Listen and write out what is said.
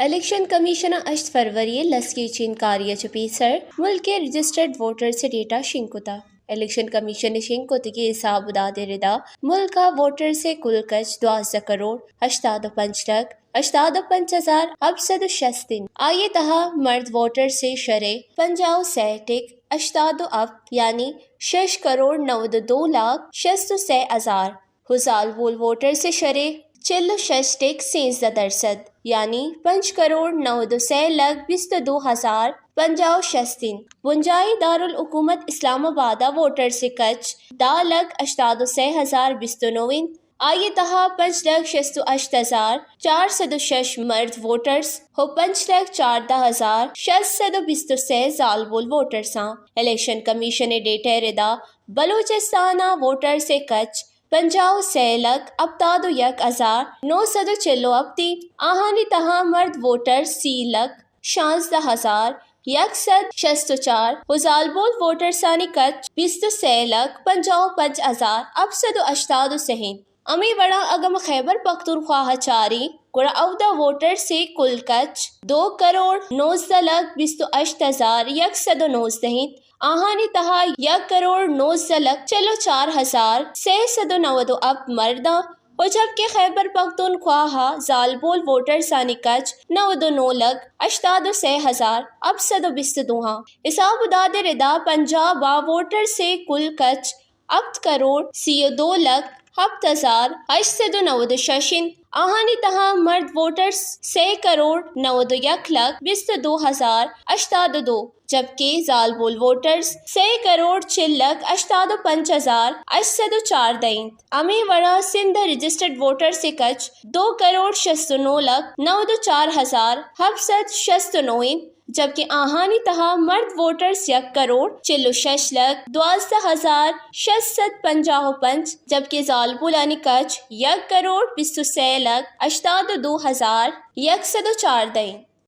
election commission 8 فروری لسکی چین کاریہ چپیسر ملک کے registered voter سے ڈیٹا شنکتا الیکشن کمیشن شنکتگی حساب داد ردا ملک کا ووٹر سے کل کچ 12 کروڑ 85,85,760 آئیے تہا مرد ووٹر سے شرح 50 اب یعنی 6 کروڑ 92,66,000 حسال وول ووٹر سے شرح 46.13% یعنی 5 کروڑ 9,22,000 بنجائی دارالحکومت اسلام آباد ووٹر سے کچ 10,86,029 آئیے تہا 5,68,406 مرد ووٹرز ہو 5,14,623 زال بول ووٹرساں الیکشن کمیشن ڈیٹا ردا بلوچستان ووٹر سے کچ 50,71,940 آہانی تہا مرد ووٹر 30,16,164 حزال بول ووٹر سانی کچ 23,55,768 امی بڑا اگم خیبر پختونخواہ چاری گڑا اودا ووٹر سے کل کچ 2 کروڑ 19,28,119 آہانی تہا 1 کروڑ 19,44,690 اب مردہ و جبکہ خیبر پختونخواہ زال بول ووٹر سانی کچ 99,88,000 اب 122 حساب داد ردا پنجاب ووٹر سے کل کچ 7 کروڑ 32,07,896 آہانی تہا مرد ووٹرز 6 کروڑ 91,22,082 جبکہ زال بول ووٹرز 6 کروڑ 4,85,804 امی وڑا سندھ رجسٹرڈ ووٹر سے کچ 2 کروڑ 69,94,769 جبکہ آہانی تہا مرد ووٹرز 1 کروڑ 46,12,655 جبکہ زال بولانی کچ 1 کروڑ 23,82,104